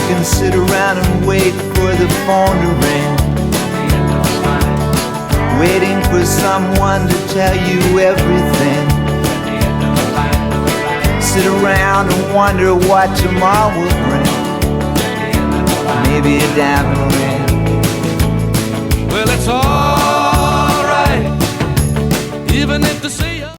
can sit around and wait for the phone to ring, waiting for someone to tell you everything. Sit around and wonder what tomorrow will bring. Maybe a diamond ring. Well, it's alright, even if the